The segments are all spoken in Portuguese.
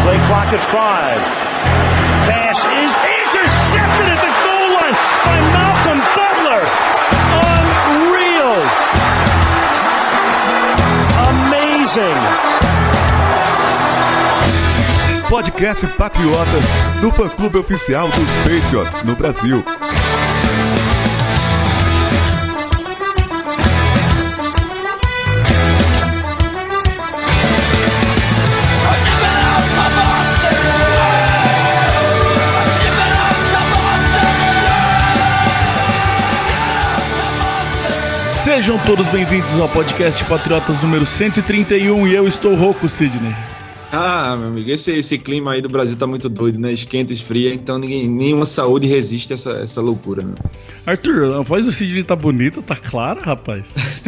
Play clock at 5. Pass is intercepted at the goal line by Malcolm Butler. Unreal. Amazing. Podcast Patriotas, do fã-clube oficial dos Patriots no Brasil. Sejam todos bem-vindos ao podcast Patriotas número 131 e eu estou rouco, Sidney. Ah, meu amigo, esse clima aí do Brasil tá muito doido, né? Esquenta, esfria, então nenhuma saúde resiste a essa loucura, meu. Arthur, a voz do Sidney tá bonita, tá clara, rapaz?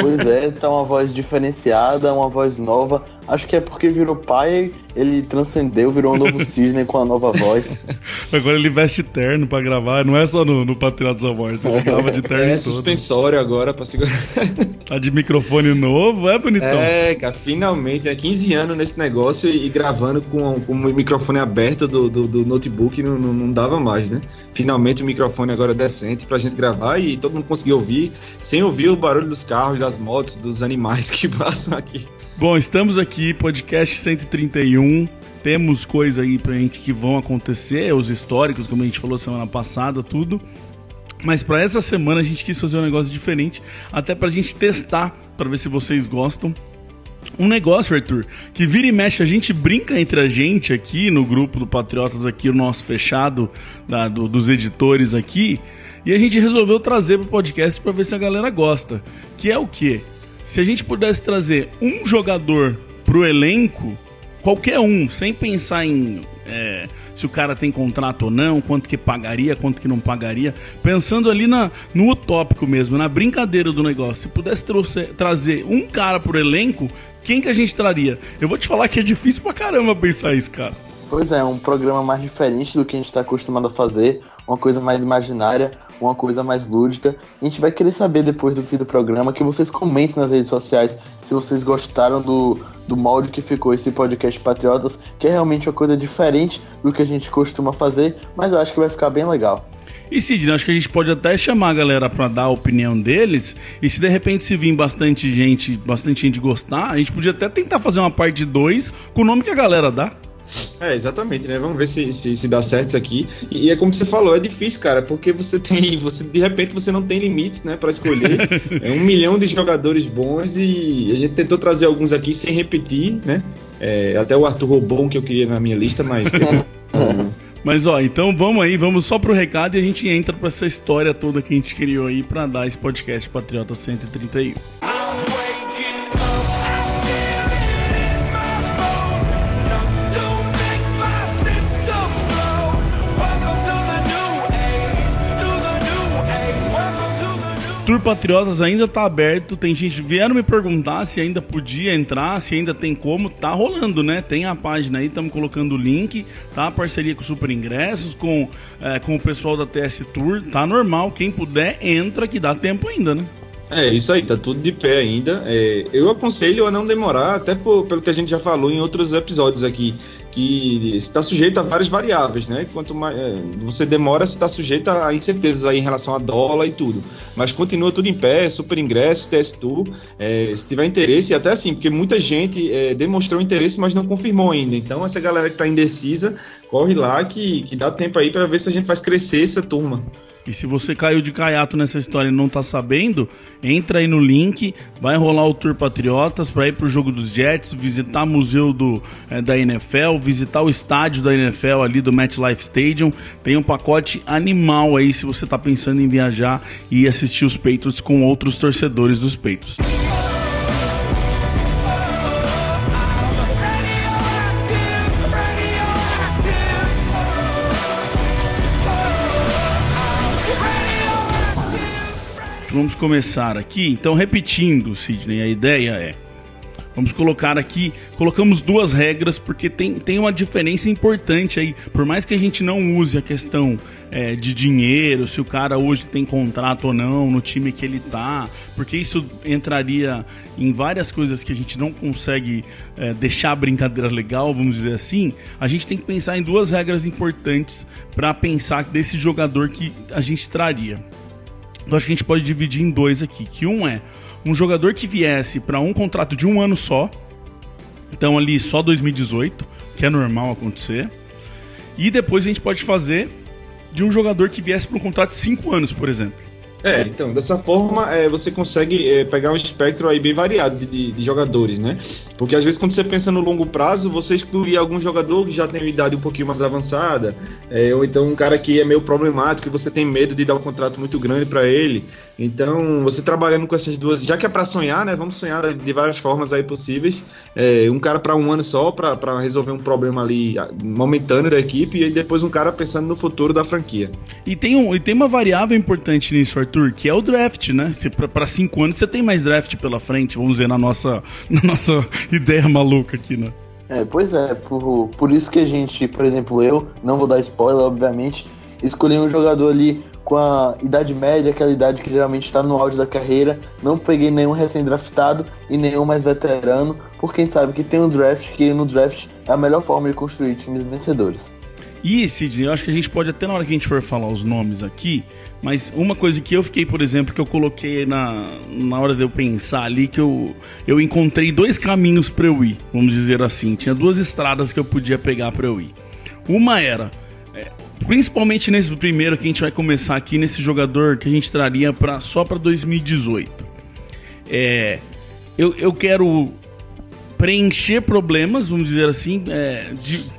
Pois é, tá uma voz diferenciada, uma voz nova. Acho que é porque virou pai, ele transcendeu, virou um novo Sidney com a nova voz. Agora ele veste terno pra gravar, não é só no Patriotas Awards, ele tava de terno todo. Suspensório agora pra segurar. Tá de microfone novo, é bonitão? É, cara, finalmente, 15 anos nesse negócio e gravando com o microfone aberto do notebook não dava mais, né? Finalmente o microfone agora é decente pra gente gravar e todo mundo conseguir ouvir, sem ouvir o barulho dos carros, das motos, dos animais que passam aqui. Bom, estamos aqui, podcast 131, temos coisa aí pra gente que vão acontecer, os históricos, como a gente falou semana passada, tudo. Mas pra essa semana a gente quis fazer um negócio diferente, até pra gente testar, pra ver se vocês gostam. Um negócio, Arthur, que vira e mexe, a gente brinca entre a gente aqui no grupo do Patriotas, aqui o nosso fechado dos editores aqui, e a gente resolveu trazer pro podcast pra ver se a galera gosta. Que é o quê? Se a gente pudesse trazer um jogador pro elenco, qualquer um, sem pensar em se o cara tem contrato ou não, quanto que pagaria, quanto que não pagaria, pensando ali no utópico mesmo, na brincadeira do negócio, se pudesse trazer um cara pro elenco, quem que a gente traria? Eu vou te falar que é difícil pra caramba pensar isso, cara. Pois é, um programa mais diferente do que a gente está acostumado a fazer, uma coisa mais imaginária, uma coisa mais lúdica. A gente vai querer saber depois do fim do programa, que vocês comentem nas redes sociais se vocês gostaram do molde que ficou esse podcast Patriotas, que é realmente uma coisa diferente do que a gente costuma fazer, mas eu acho que vai ficar bem legal. E Sidney, acho que a gente pode até chamar a galera pra dar a opinião deles, e se de repente se vir bastante gente gostar, a gente podia até tentar fazer uma parte 2 com o nome que a galera dá. É, exatamente, né? Vamos ver se dá certo isso aqui. E é como você falou, é difícil, cara, porque de repente você não tem limites, né, pra escolher. É 1 milhão de jogadores bons e a gente tentou trazer alguns aqui sem repetir, né? Até o Arthur roubou um que eu queria na minha lista, mas... Mas ó, então vamos só pro recado e a gente entra pra essa história toda que a gente criou aí pra dar esse podcast Patriota 131. Tour Patriotas ainda tá aberto, tem gente vieram me perguntar se ainda podia entrar, se ainda tem como, tá rolando, né? Tem a página aí, estamos colocando o link, tá? Parceria com o Super Ingressos, com o pessoal da TS Tour, tá normal, quem puder entra que dá tempo ainda, né? É, isso aí, tá tudo de pé ainda. Eu aconselho a não demorar, até pelo que a gente já falou em outros episódios aqui, que está sujeito a várias variáveis, né? Quanto mais você demora, você está sujeito a incertezas aí em relação a dólar e tudo. Mas continua tudo em pé, Super Ingresso, TS Tour, se tiver interesse, e até assim, porque muita gente demonstrou interesse, mas não confirmou ainda. Então essa galera que está indecisa, corre lá que dá tempo aí para ver se a gente faz crescer essa turma. E se você caiu de caiato nessa história e não tá sabendo, entra aí no link, vai rolar o Tour Patriotas para ir pro jogo dos Jets, visitar o museu da NFL, visitar o estádio da NFL ali do MetLife Stadium. Tem um pacote animal aí se você tá pensando em viajar e assistir os Patriots com outros torcedores dos Patriots. Vamos começar aqui, então repetindo, Sidney, a ideia é: Vamos colocar aqui, colocamos 2 regras, porque tem uma diferença importante aí. Por mais que a gente não use a questão de dinheiro, se o cara hoje tem contrato ou não, no time que ele tá, porque isso entraria em várias coisas que a gente não consegue deixar a brincadeira legal, vamos dizer assim. A gente tem que pensar em 2 regras importantes para pensar desse jogador que a gente traria. Então acho que a gente pode dividir em 2 aqui, que um é um jogador que viesse para um contrato de 1 ano só, então ali só 2018, que é normal acontecer, e depois a gente pode fazer de um jogador que viesse para um contrato de 5 anos, por exemplo. Então, dessa forma você consegue pegar um espectro aí bem variado de jogadores, né? Porque às vezes quando você pensa no longo prazo, você excluiria algum jogador que já tem uma idade um pouquinho mais avançada, ou então um cara que é meio problemático e você tem medo de dar um contrato muito grande para ele. Então, você trabalhando com essas 2, já que é para sonhar, né? Vamos sonhar de várias formas aí possíveis. Um cara para 1 ano só, para resolver um problema ali momentâneo da equipe, e depois um cara pensando no futuro da franquia. E tem uma variável importante nisso, Arthur, que é o draft, né? Para 5 anos você tem mais draft pela frente, vamos dizer, na nossa ideia maluca aqui, né? Pois é, por isso que a gente, por exemplo, eu, não vou dar spoiler, obviamente, escolhi um jogador ali com a idade média, aquela idade que geralmente está no auge da carreira. Não peguei nenhum recém-draftado e nenhum mais veterano, porque a gente sabe que tem um draft, que no draft é a melhor forma de construir times vencedores. E, Sidney, eu acho que a gente pode até na hora que a gente for falar os nomes aqui, mas uma coisa que eu fiquei, por exemplo, que eu coloquei na hora de eu pensar ali, que eu encontrei 2 caminhos para eu ir, vamos dizer assim. Tinha 2 estradas que eu podia pegar para eu ir. Uma era, principalmente nesse primeiro que a gente vai começar aqui, nesse jogador que a gente traria só para 2018. Eu quero preencher problemas, vamos dizer assim,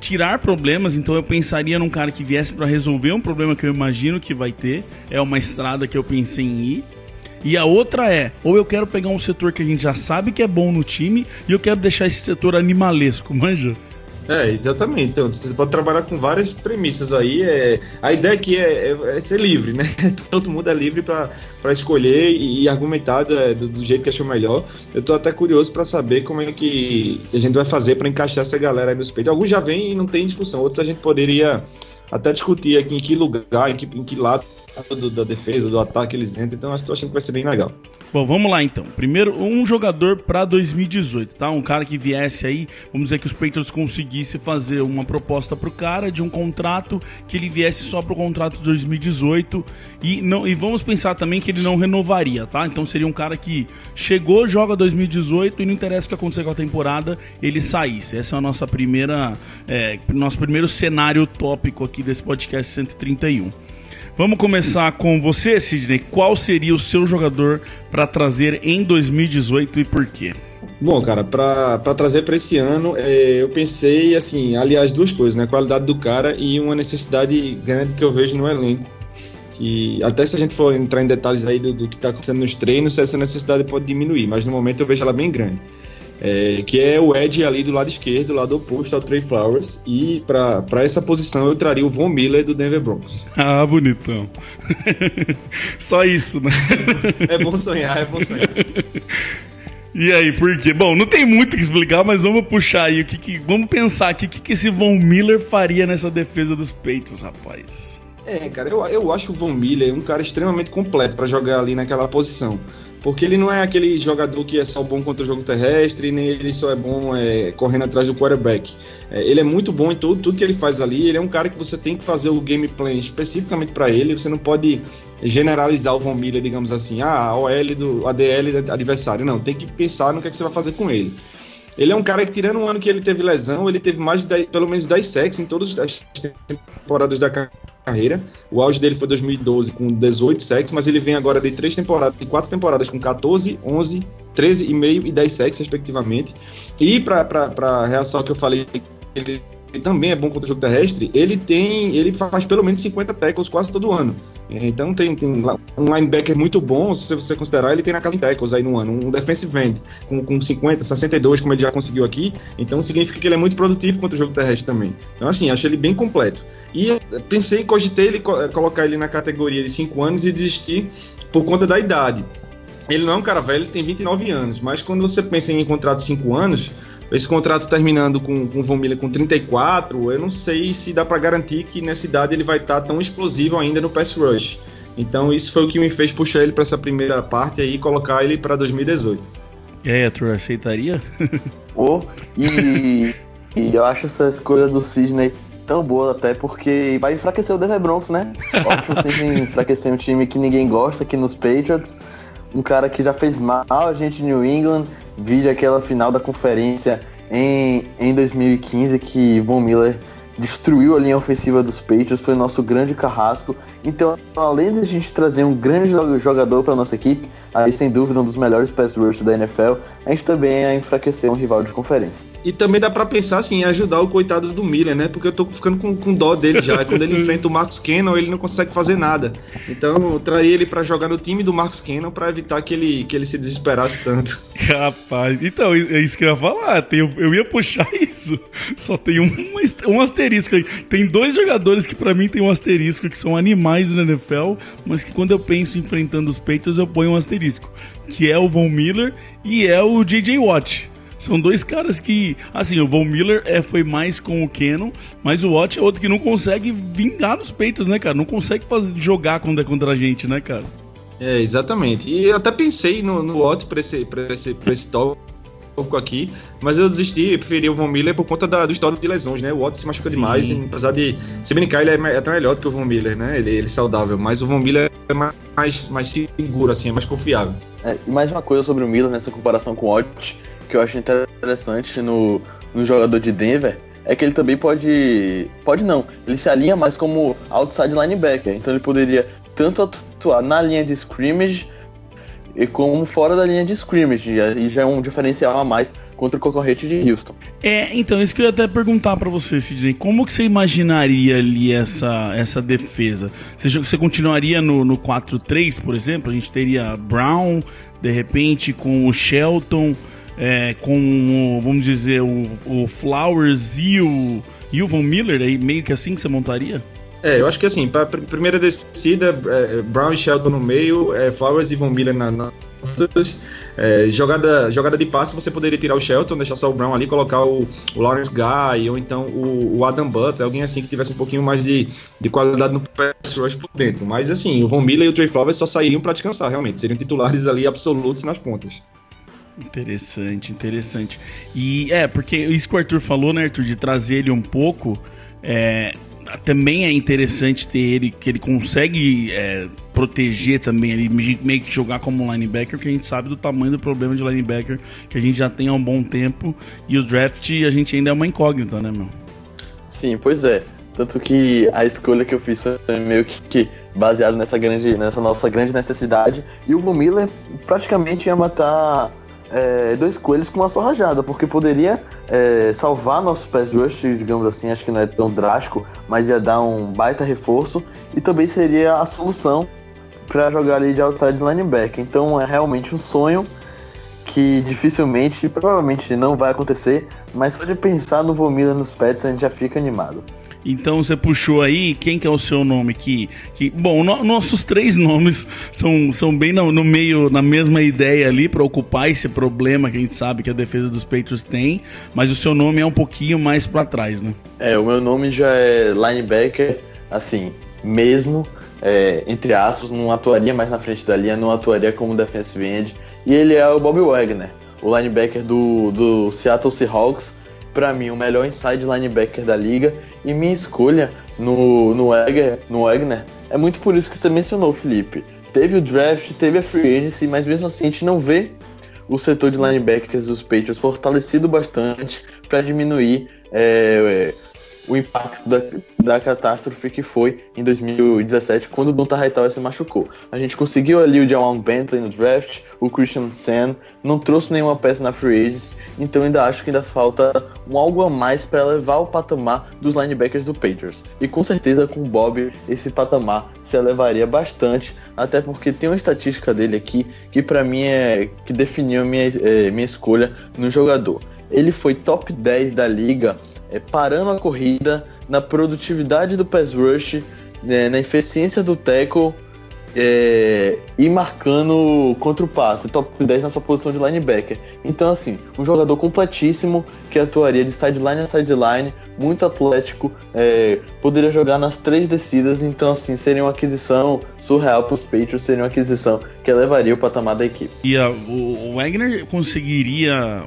tirar problemas. Então eu pensaria num cara que viesse para resolver um problema que eu imagino que vai ter. É uma estrada que eu pensei em ir. E a outra ou eu quero pegar um setor que a gente já sabe que é bom no time e eu quero deixar esse setor animalesco, manja? Exatamente. Então, você pode trabalhar com várias premissas aí. A ideia aqui é ser livre, né? Todo mundo é livre para escolher e argumentar do jeito que achou melhor. Eu tô até curioso para saber como é que a gente vai fazer para encaixar essa galera aí nos peitos. Alguns já vêm e não tem discussão, outros a gente poderia até discutir aqui em que lugar, em que lado da defesa, do ataque eles entram. Então eu tô achando que vai ser bem legal. Bom, vamos lá então. Primeiro, um jogador para 2018, tá? Um cara que viesse aí, vamos dizer que os Patriots conseguissem fazer uma proposta pro cara de um contrato, que ele viesse só pro contrato de 2018 e vamos pensar também que ele não renovaria, tá? Então seria um cara que chegou, joga 2018 e não interessa o que acontecer com a temporada, ele saísse. Essa é a nossa nosso primeiro cenário tópico aqui desse podcast 131. Vamos começar com você, Sidney. Qual seria o seu jogador para trazer em 2018 e por quê? Bom, cara, para trazer para esse ano, eu pensei, assim, aliás, 2 coisas, né? A qualidade do cara e uma necessidade grande que eu vejo no elenco. Que até se a gente for entrar em detalhes aí do que está acontecendo nos treinos, essa necessidade pode diminuir, mas no momento eu vejo ela bem grande. Que é o Edge ali do lado esquerdo, do lado oposto ao Trey Flowers. E para essa posição eu traria o Von Miller do Denver Broncos. Ah, bonitão. Só isso, né? É bom sonhar. E aí, por quê? Bom, não tem muito o que explicar, mas vamos puxar aí. Vamos pensar aqui o que esse Von Miller faria nessa defesa dos Patriots, rapaz. Cara, eu acho o Von Miller um cara extremamente completo para jogar ali naquela posição. Porque ele não é aquele jogador que é só bom contra o jogo terrestre, nem ele só é bom correndo atrás do quarterback. Ele é muito bom em tudo que ele faz ali. Ele é um cara que você tem que fazer o game plan especificamente para ele. Você não pode generalizar o Von Miller, digamos assim, a OL do ADL do adversário. Não, tem que pensar no que você vai fazer com ele. Ele é um cara que, tirando um ano que ele teve lesão, ele teve pelo menos 10 sacks em todas as temporadas da carreira. O auge dele foi 2012 com 18 sacks, mas ele vem agora de 4 temporadas com 14, 11, 13,5 e 10 sacks respectivamente. E para reação que eu falei, ele também é bom contra o jogo terrestre, ele faz pelo menos 50 tackles quase todo ano. Então tem um linebacker muito bom, se você considerar, ele tem na casa de tackles aí no ano, um defensive end com 50, 62, como ele já conseguiu aqui. Então significa que ele é muito produtivo contra o jogo terrestre também. Então assim, acho ele bem completo. E cogitei colocar ele na categoria de 5 anos e desistir por conta da idade. ele não é um cara velho, ele tem 29 anos, mas quando você pensa em contrato de 5 anos, esse contrato terminando com o Von Miller com 34, eu não sei se dá para garantir que nessa idade ele vai estar tão explosivo ainda no pass rush. Então isso foi o que me fez puxar ele para essa primeira parte aí e colocar ele para 2018. E aí, Arthur, aceitaria? E eu acho essa escolha do Sidney tão boa até porque vai enfraquecer o Denver Broncos, né? Ótimo sempre enfraquecer um time que ninguém gosta aqui nos Patriots. Um cara que já fez mal a gente em New England, vide aquela final da conferência em 2015 que Von Miller destruiu a linha ofensiva dos Patriots, foi o nosso grande carrasco. Então, além de a gente trazer um grande jogador para nossa equipe, aí sem dúvida um dos melhores pass rushers da NFL, a gente também ia enfraquecer um rival de conferência. E também dá pra pensar assim, em ajudar o coitado do Miller, né? Porque eu tô ficando com dó dele já. Quando ele enfrenta o Marcus Cannon, ele não consegue fazer nada. Então eu traria ele pra jogar no time do Marcus Cannon pra evitar que ele se desesperasse tanto. Rapaz, então, é isso que eu ia falar. Eu ia puxar isso. Só tem um asterisco aí. Tem 2 jogadores que pra mim tem um asterisco, que são animais do NFL, mas que quando eu penso enfrentando os Patriots, eu ponho um asterisco. Que é o Von Miller e é o J.J. Watt. São 2 caras que, assim, o Von Miller foi mais com o Cannon, mas o Watt é outro que não consegue vingar nos peitos, né, cara? Não consegue jogar quando é contra a gente, né, cara? É, exatamente. E eu até pensei no Watt pra esse tópico aqui, mas eu desisti, eu preferi o Von Miller por conta do histórico de lesões, né? O Watt se machuca demais, apesar de se brincar, ele é até melhor do que o Von Miller, né? Ele é saudável, mas o Von Miller é mais seguro, assim, é mais confiável. E mais uma coisa sobre o Miller nessa comparação com o Watt, que eu acho interessante no jogador de Denver, é que ele também pode não, ele se alinha mais como outside linebacker, então ele poderia tanto atuar na linha de scrimmage como fora da linha de scrimmage, e já é um diferencial a mais contra o concorrente de Houston. Então, isso que eu ia até perguntar pra você, Sidney, como que você imaginaria ali essa defesa? Você continuaria no 4-3, por exemplo? A gente teria Brown, de repente, com o Shelton, com, vamos dizer, o Flowers e o Von Miller, aí meio que assim que você montaria? Eu acho que assim, para primeira descida, Brown e Shelton no meio, Flowers e Von Miller na jogada de passe, você poderia tirar o Shelton, deixar só o Brown ali, colocar o Lawrence Guy, ou então o Adam Butler, alguém assim que tivesse um pouquinho mais de qualidade no pass rush por dentro. Mas assim, o Von Miller e o Trey Flowers só sairiam para descansar, realmente, seriam titulares ali absolutos nas pontas. Interessante. E porque isso que o Arthur falou, né, Arthur, de trazer ele um pouco, também é interessante ter ele, que ele consegue proteger também, ele meio que jogar como um linebacker, que a gente sabe do tamanho do problema de linebacker que a gente já tem há um bom tempo, e o draft a gente ainda é uma incógnita, né, meu? Sim, pois é. Tanto que a escolha que eu fiz foi meio que baseado nessa nossa grande necessidade, e o Von Miller praticamente ia matar 2 coelhos com uma só rajada, porque poderia salvar nosso pass rush, digamos assim, acho que não é tão drástico, mas ia dar um baita reforço, e também seria a solução para jogar ali de outside linebacker. Então é realmente um sonho que dificilmente, provavelmente não vai acontecer, mas só de pensar no Von Miller nos Pets a gente já fica animado. Então você puxou aí, quem que é o seu nome? Bom, nossos 3 nomes são bem no meio, na mesma ideia ali, para ocupar esse problema que a gente sabe que a defesa dos Patriots tem, mas o seu nome é um pouquinho mais para trás, né? O meu nome já é linebacker, assim, mesmo, entre aspas, não atuaria mais na frente da linha, não atuaria como defensive end, e ele é o Bobby Wagner, o linebacker do Seattle Seahawks, para mim o melhor inside linebacker da liga, e minha escolha no Wagner é muito por isso que você mencionou, Felipe. Teve o draft, teve a free agency, mas mesmo assim a gente não vê o setor de linebackers dos Patriots fortalecido bastante para diminuir o impacto da catástrofe que foi em 2017, quando o Donta Hightower se machucou. A gente conseguiu ali o Jawan Bentley no draft, o Christian Sen, não trouxe nenhuma peça na free agency, então ainda acho que ainda falta algo a mais para elevar o patamar dos linebackers do Patriots. E com certeza com o Bob esse patamar se elevaria bastante, até porque tem uma estatística dele aqui que para mim que definiu minha escolha no jogador. Ele foi top 10 da liga parando a corrida, na produtividade do pass rush, na eficiência do tackle, e marcando contra o passe, top 10 na sua posição de linebacker. Então, assim, um jogador completíssimo que atuaria de sideline a sideline, muito atlético, poderia jogar nas 3 descidas. Então, assim, seria uma aquisição surreal para os Patriots, seria uma aquisição que elevaria o patamar da equipe. E o Wagner conseguiria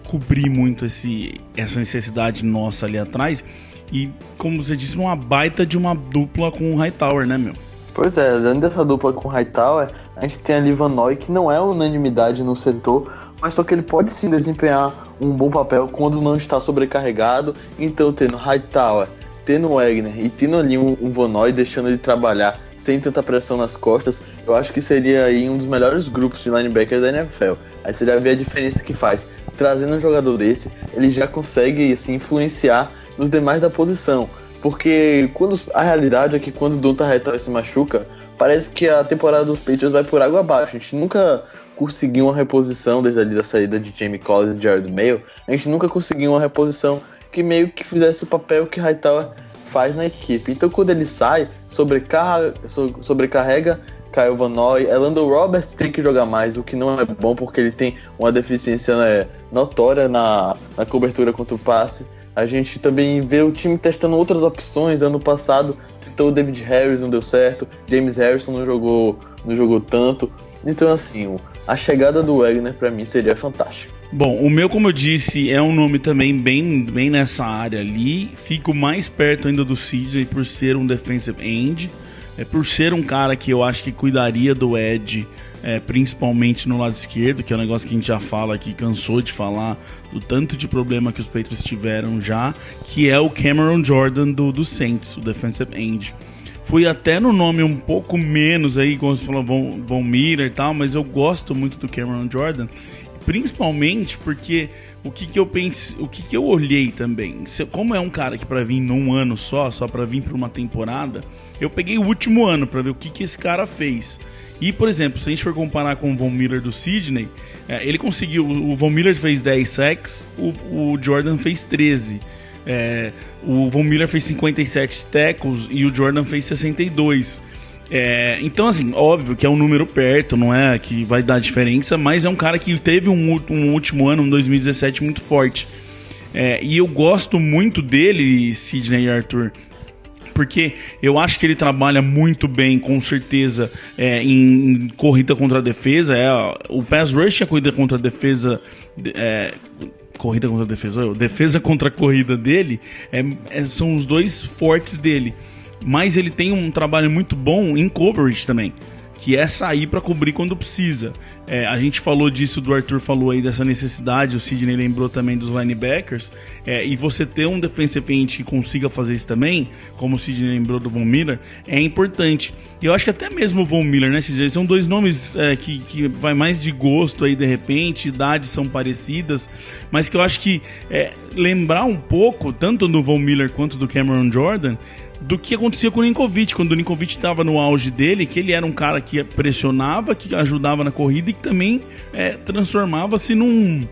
cobrir muito essa necessidade nossa ali atrás. E, como você disse, uma baita de uma dupla com o Hightower, né, meu? Pois é, além dessa dupla com o Hightower, a gente tem a Van Noy, que não é unanimidade no setor, mas só que ele pode sim desempenhar um bom papel quando não está sobrecarregado. Então, tendo Hightower, tendo Wagner e tendo ali um Van Noy, deixando ele trabalhar sem tanta pressão nas costas, eu acho que seria aí um dos melhores grupos de linebackers da NFL. Aí você já vê a diferença que faz. Trazendo um jogador desse, ele já consegue assim, influenciar nos demais da posição. Porque a realidade é que quando o Donta Hightower se machuca, parece que a temporada dos Patriots vai por água abaixo. A gente nunca conseguiu uma reposição desde ali da saída de Jamie Collins e Jared Mayo. A gente nunca conseguiu uma reposição que meio que fizesse o papel que Hightower faz na equipe. Então quando ele sai, sobrecarrega Kyle Van Noy. Lando Roberts tem que jogar mais, o que não é bom porque ele tem uma deficiência notória na cobertura contra o passe. A gente também vê o time testando outras opções. Ano passado tentou o David Harris, não deu certo. James Harrison não jogou tanto. Então, assim, a chegada do Wagner pra mim seria fantástica. Bom, o meu, como eu disse, é um nome também bem nessa área ali. Fico mais perto ainda do Sidney por ser um defensive end. Por ser um cara que eu acho que cuidaria do edge, principalmente no lado esquerdo, que é um negócio que a gente já fala aqui, cansou de falar do tanto de problema que os Patriots tiveram já, que é o Cameron Jordan do Saints, o defensive end. Fui até no nome um pouco menos aí, como você falou, Von Miller e tal, mas eu gosto muito do Cameron Jordan, principalmente porque o que eu olhei também, como é um cara que para vir num ano só para vir para uma temporada, eu peguei o último ano para ver o que esse cara fez. E, por exemplo, se a gente for comparar com o Von Miller do Sidney, ele conseguiu, o Von Miller fez 10 sacks, o Jordan fez 13. O Von Miller fez 57 tackles e o Jordan fez 62. Então, assim, óbvio que é um número perto, não é que vai dar diferença, mas é um cara que teve um último ano, um 2017, muito forte. E eu gosto muito dele, Sidney e Arthur, porque eu acho que ele trabalha muito bem, com certeza, em corrida contra a defesa. O pass rush e a corrida contra a defesa... defesa contra a corrida dele são os dois fortes dele. Mas ele tem um trabalho muito bom em coverage também, que é sair para cobrir quando precisa. A gente falou disso, do Arthur falou aí dessa necessidade, o Sidney lembrou também dos linebackers, e você ter um defensive end que consiga fazer isso também, como o Sidney lembrou do Von Miller, é importante. E eu acho que até mesmo o Von Miller, né, Sidney, são dois nomes que vai mais de gosto aí de repente, idades são parecidas, mas que eu acho que lembrar um pouco, tanto do Von Miller quanto do Cameron Jordan, do que acontecia com o Ninkovich, quando o Ninkovich estava no auge dele, que ele era um cara que pressionava, que ajudava na corrida e que também transformava-se num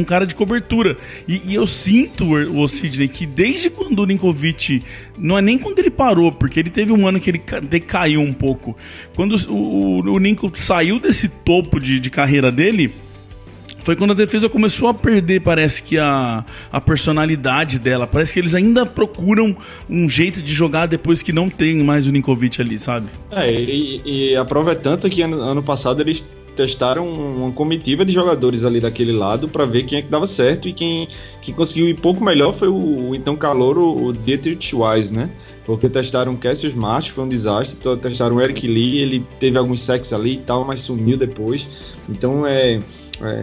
cara de cobertura. E eu sinto, o Sidney, que desde quando o Ninkovich, não é nem quando ele parou, porque ele teve um ano que ele decaiu um pouco, quando o Ninko saiu desse topo de carreira dele, foi quando a defesa começou a perder, parece que a personalidade dela. Parece que eles ainda procuram um jeito de jogar depois que não tem mais o Ninkovich ali, sabe? E a prova é tanta que ano passado eles testaram uma comitiva de jogadores ali daquele lado para ver quem é que dava certo, e quem conseguiu ir pouco melhor foi o então calouro, o Dietrich Wise, né? Porque testaram o Cassius Marsh, foi um desastre. Testaram o Eric Lee, ele teve alguns sacks ali e tal, mas sumiu depois. Então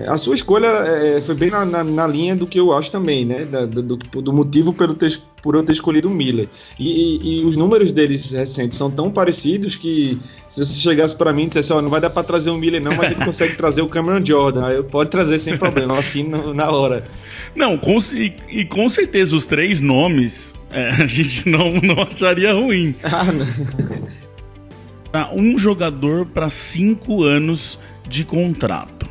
a sua escolha foi bem na linha do que eu acho também, né? Do motivo por eu ter escolhido o Miller. E os números deles recentes são tão parecidos que se você chegasse para mim e dissesse, não vai dar para trazer o Miller não, mas ele consegue trazer o Cameron Jordan, aí pode trazer sem problema, assim na hora. Não, com certeza os 3 nomes a gente não acharia ruim. Um jogador para 5 anos de contrato.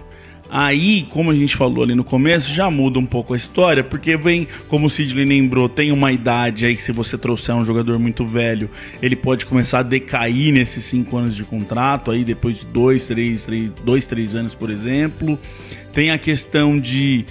Aí, como a gente falou ali no começo, já muda um pouco a história, porque vem, como o Sidney lembrou, tem uma idade aí que se você trouxer um jogador muito velho, ele pode começar a decair nesses 5 anos de contrato, aí depois de 2-3 anos, por exemplo. Tem a questão de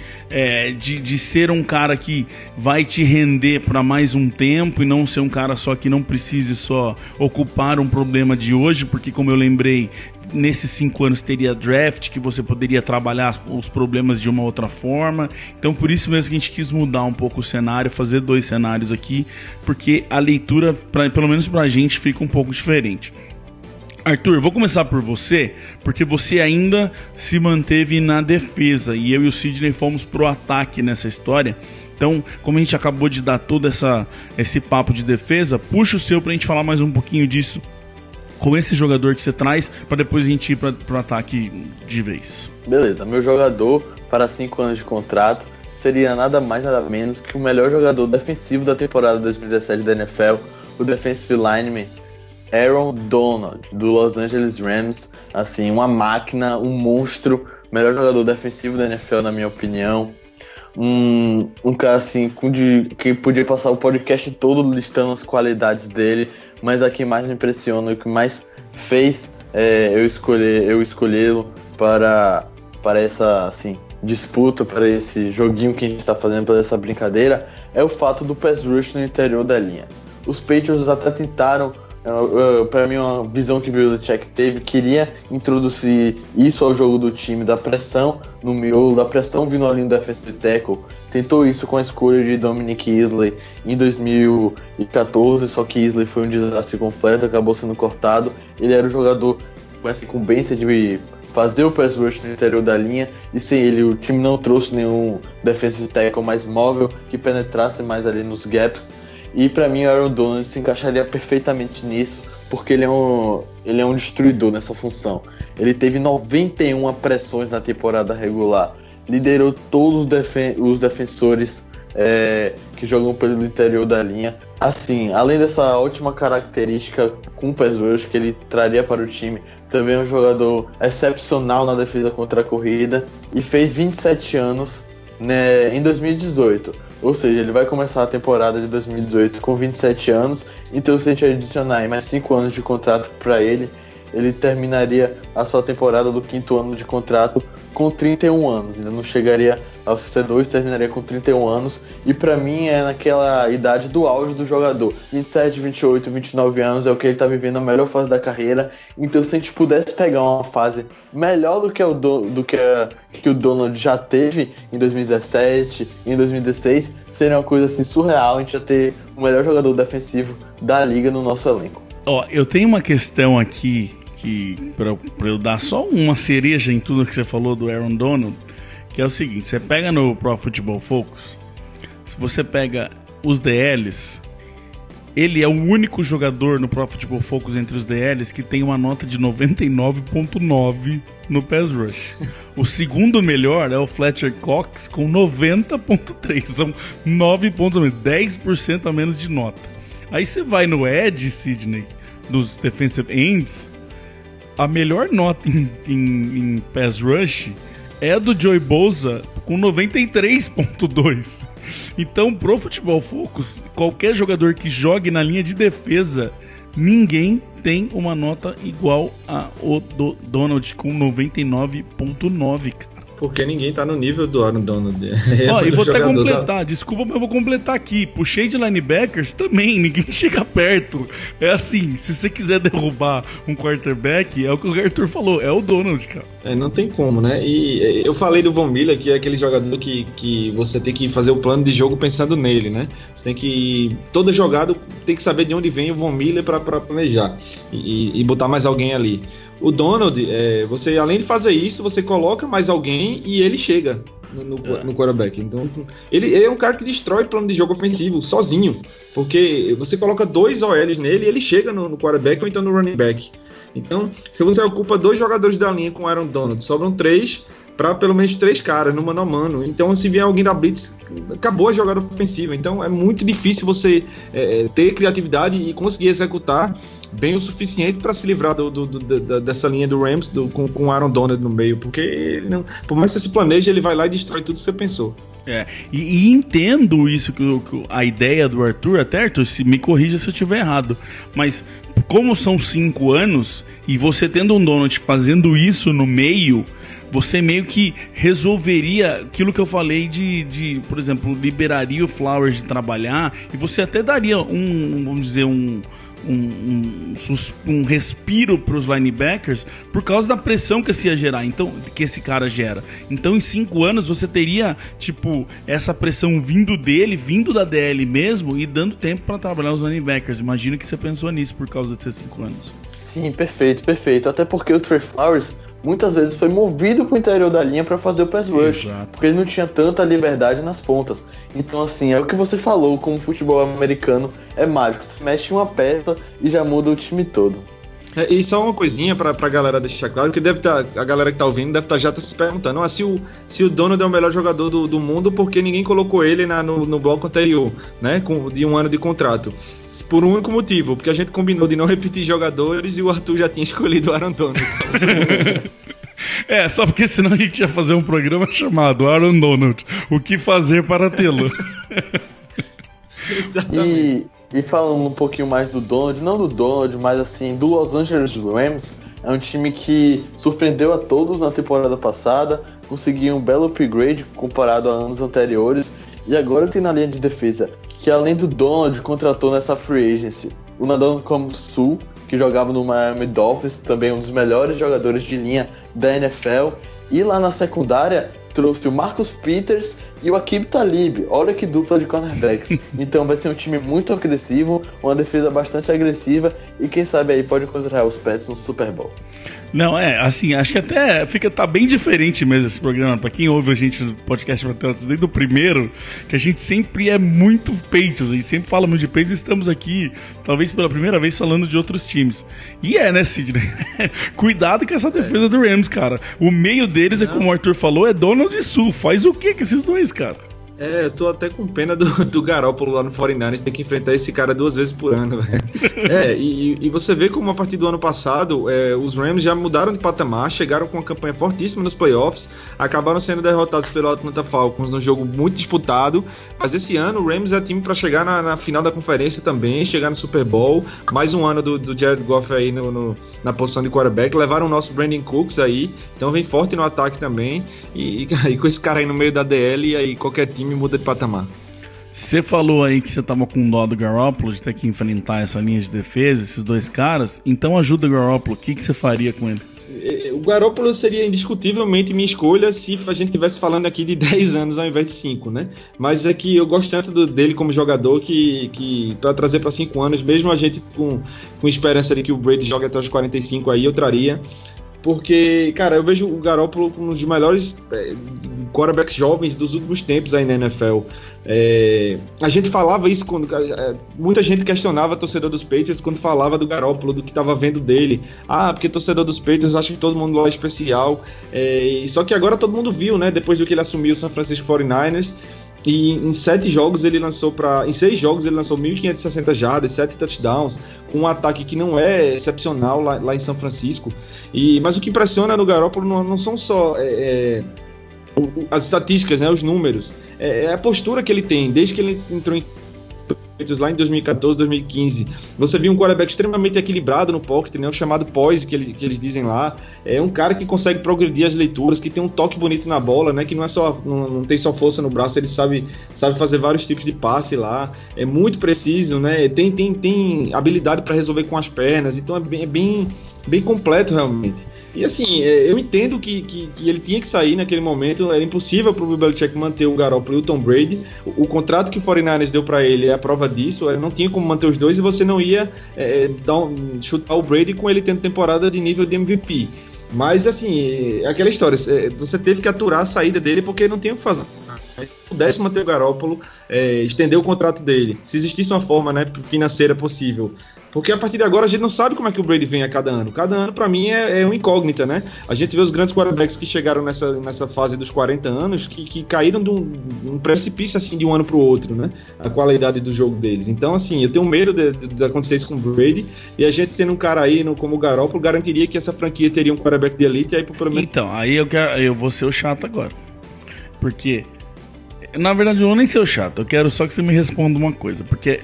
ser um cara que vai te render para mais um tempo e não ser um cara só que não precise só ocupar um problema de hoje, porque como eu lembrei, nesses 5 anos teria draft, que você poderia trabalhar os problemas de uma outra forma. Então por isso mesmo que a gente quis mudar um pouco o cenário, fazer 2 cenários aqui, porque a leitura, pelo menos pra gente, fica um pouco diferente. Arthur, vou começar por você, porque você ainda se manteve na defesa e eu e o Sidney fomos pro ataque nessa história. Então, como a gente acabou de dar todo esse papo de defesa, puxa o seu pra gente falar mais um pouquinho disso com esse jogador que você traz, para depois a gente ir pro ataque de vez. Beleza, meu jogador para 5 anos de contrato seria nada mais nada menos que o melhor jogador defensivo da temporada 2017 da NFL, o defensive lineman Aaron Donald, do Los Angeles Rams. Assim, uma máquina, um monstro, melhor jogador defensivo da NFL, na minha opinião. Um cara assim, que podia passar o podcast todo listando as qualidades dele, mas a que mais me impressiona, o que mais fez eu escolhê-lo para essa assim, disputa, para esse joguinho que a gente está fazendo, para essa brincadeira, é o fato do pass rush no interior da linha. Os Patriots até tentaram, para mim, uma visão que o Belichick teve, queria introduzir isso ao jogo do time, da pressão no miolo, da pressão vindo ali no defensive tackle. Tentou isso com a escolha de Dominic Easley em 2014, só que Easley foi um desastre completo, acabou sendo cortado. Ele era o jogador com essa incumbência de fazer o pass rush no interior da linha, e sem ele o time não trouxe nenhum defensive tackle mais móvel, que penetrasse mais ali nos gaps. E pra mim o Aaron Donald se encaixaria perfeitamente nisso, porque ele é um destruidor nessa função. Ele teve 91 pressões na temporada regular, liderou todos os defensores que jogam pelo interior da linha. Assim, além dessa ótima característica com o pass rush que ele traria para o time, também é um jogador excepcional na defesa contra a corrida, e fez 27 anos em 2018. Ou seja, ele vai começar a temporada de 2018 com 27 anos, então se a gente adicionar mais 5 anos de contrato para ele, ele terminaria a sua temporada do 5º ano de contrato com 31 anos. Ainda não chegaria aos 32, terminaria com 31 anos. E pra mim é naquela idade do auge do jogador. 27, 28, 29 anos é o que ele tá vivendo a melhor fase da carreira. Então se a gente pudesse pegar uma fase melhor do que o Donald já teve em 2017, em 2016, seria uma coisa assim surreal a gente já ter o melhor jogador defensivo da liga no nosso elenco. Ó, eu tenho uma questão aqui que pra eu dar só uma cereja em tudo que você falou do Aaron Donald, que é o seguinte: você pega no Pro Football Focus, se você pega os DLs, ele é o único jogador no Pro Football Focus entre os DLs que tem uma nota de 99.9 no pass rush. O segundo melhor é o Fletcher Cox com 90.3, são 9 pontos a menos, 10% a menos de nota. Aí você vai no Edge, Sidney, dos defensive ends, a melhor nota em pass rush é a do Joey Bosa com 93.2. Então, pro Football Focus, qualquer jogador que jogue na linha de defesa, ninguém tem uma nota igual ao do Donald com 99.9, cara. Porque ninguém tá no nível do Aaron Donald. Ó, e vou até completar, desculpa, mas eu vou completar aqui. Puxei de linebackers também, ninguém chega perto. É assim, se você quiser derrubar um quarterback, é o que o Arthur falou, é o Donald, cara. Não tem como, né? E eu falei do Von Miller, que é aquele jogador que você tem que fazer o plano de jogo pensando nele, né? Você tem que... Toda jogada tem que saber de onde vem o Von Miller pra planejar e botar mais alguém ali. O Donald, você além de fazer isso, você coloca mais alguém e ele chega no quarterback. Então, ele é um cara que destrói o plano de jogo ofensivo sozinho, porque você coloca 2 OLs nele e ele chega no quarterback ou então no running back. Então, se você ocupa 2 jogadores da linha com o Aaron Donald, sobram 3, para pelo menos 3 caras no mano a mano. Então, se vier alguém da blitz, acabou a jogada ofensiva. Então, é muito difícil você ter criatividade e conseguir executar bem o suficiente para se livrar dessa linha do Rams com o Aaron Donald no meio, porque ele não, por mais que você se planeje, ele vai lá e destrói tudo que você pensou. E entendo isso, a ideia do Arthur, até Arthur, se me corrija se eu estiver errado, mas como são 5 anos e você tendo um Donald fazendo isso no meio, você meio que resolveria aquilo que eu falei de por exemplo, liberaria o Flowers de trabalhar e você até daria vamos dizer, um respiro para os linebackers por causa da pressão que esse ia gerar, então, que esse cara gera. Então, em 5 anos, você teria, tipo, essa pressão vindo dele, vindo da DL mesmo, e dando tempo para trabalhar os linebackers. Imagino que você pensou nisso por causa de ser 5 anos. Sim, perfeito. Até porque o Trey Flowers muitas vezes foi movido pro interior da linha para fazer o pass rush. Exato. Porque ele não tinha tanta liberdade nas pontas. Então, assim, é o que você falou, como o futebol americano é mágico. Você mexe uma peça e já muda o time todo. E só uma coisinha pra galera deixar claro, que a galera que tá ouvindo deve estar já se perguntando, se o Donald é o melhor jogador do mundo, porque ninguém colocou ele no bloco anterior, né, de 1 ano de contrato. Por um único motivo, porque a gente combinou de não repetir jogadores e o Arthur já tinha escolhido o Aaron Donald. Só porque senão a gente ia fazer um programa chamado Aaron Donald, o que fazer para tê-lo. Exatamente. E falando um pouquinho mais do Donald, não do Donald, mas assim, do Los Angeles Rams, é um time que surpreendeu a todos na temporada passada, conseguiu um belo upgrade comparado a anos anteriores, e agora tem na linha de defesa, que além do Donald, contratou nessa free agency o Ndamukong Suh, que jogava no Miami Dolphins, também um dos melhores jogadores de linha da NFL, e lá na secundária trouxe o Marcus Peters e o Aqib Talib. Olha que dupla de cornerbacks. Então vai ser um time muito agressivo, uma defesa bastante agressiva e quem sabe aí pode encontrar os Pets no Super Bowl. Não, assim, acho que até tá bem diferente mesmo esse programa. Pra quem ouve a gente no podcast desde o primeiro, que a gente sempre é muito Patriots, a gente sempre fala muito de Patriots e estamos aqui, talvez pela primeira vez, falando de outros times. E né, Sidney? Cuidado com essa defesa do Rams, cara. O meio deles, como o Arthur falou, é Donald e Suh. Faz o que com esses dois, cara? Eu tô até com pena do Garoppolo lá no 49ers, tem que enfrentar esse cara 2 vezes por ano, velho. E você vê como a partir do ano passado, os Rams já mudaram de patamar, chegaram com uma campanha fortíssima nos playoffs, acabaram sendo derrotados pelo Atlanta Falcons num jogo muito disputado, mas esse ano o Rams é time pra chegar na final da conferência também, chegar no Super Bowl, mais um ano do Jared Goff aí na posição de quarterback, levaram o nosso Brandon Cooks aí, então vem forte no ataque também, e com esse cara aí no meio da DL, e aí qualquer time muda de patamar. Você falou aí que você tava com dó do Garoppolo de ter que enfrentar essa linha de defesa, esses 2 caras, então ajuda o Garoppolo, o que você faria com ele? O Garoppolo seria indiscutivelmente minha escolha se a gente estivesse falando aqui de 10 anos ao invés de 5, né? Mas é que eu gosto tanto dele como jogador que para trazer para 5 anos, mesmo a gente com esperança de que o Brady jogue até os 45 aí, eu traria. Porque, cara, eu vejo o Garoppolo como um dos melhores quarterbacks jovens dos últimos tempos aí na NFL. A gente falava isso quando muita gente questionava o torcedor dos Patriots quando falava do Garoppolo, do que estava vendo dele. Porque torcedor dos Patriots acha que todo mundo lá é especial. Só que agora todo mundo viu, né? Depois do que ele assumiu o San Francisco 49ers. E em 6 jogos ele lançou 1.560 jardas, 7 touchdowns, com um ataque que não é excepcional lá em São Francisco. Mas o que impressiona no Garoppolo não são só as estatísticas, né, os números, é a postura que ele tem, desde que ele entrou em lá em 2014, 2015. Você viu um quarterback extremamente equilibrado no pocket, né, o chamado poise que eles dizem lá. É um cara que consegue progredir as leituras, que tem um toque bonito na bola, né, que não tem só força no braço, ele sabe fazer vários tipos de passe lá. É muito preciso, né, tem habilidade para resolver com as pernas, então é bem completo realmente. E assim, eu entendo que ele tinha que sair naquele momento, era impossível pro Bill Belichick manter o Garoppolo e o Tom Brady. O contrato que o 49ers deu para ele é a prova disso, não tinha como manter os dois e você não ia chutar o Brady com ele tendo temporada de nível de MVP. Mas assim, é aquela história, você teve que aturar a saída dele porque não tinha o que fazer. pudesse manter o Garoppolo, estender o contrato dele, se existisse uma forma, né, financeira possível. Porque a partir de agora a gente não sabe como é que o Brady vem a cada ano. Cada ano, pra mim, é uma incógnita, né? A gente vê os grandes quarterbacks que chegaram nessa fase dos 40 anos que caíram de um precipício, assim, de um ano pro outro, né? A qualidade do jogo deles. Então, assim, eu tenho medo de acontecer isso com o Brady, e a gente tendo um cara aí como o Garoppolo garantiria que essa franquia teria um quarterback de elite, e aí pelo menos... Então, aí eu vou ser o chato agora. Porque, na verdade, eu vou nem ser o chato. Eu quero só que você me responda uma coisa. Porque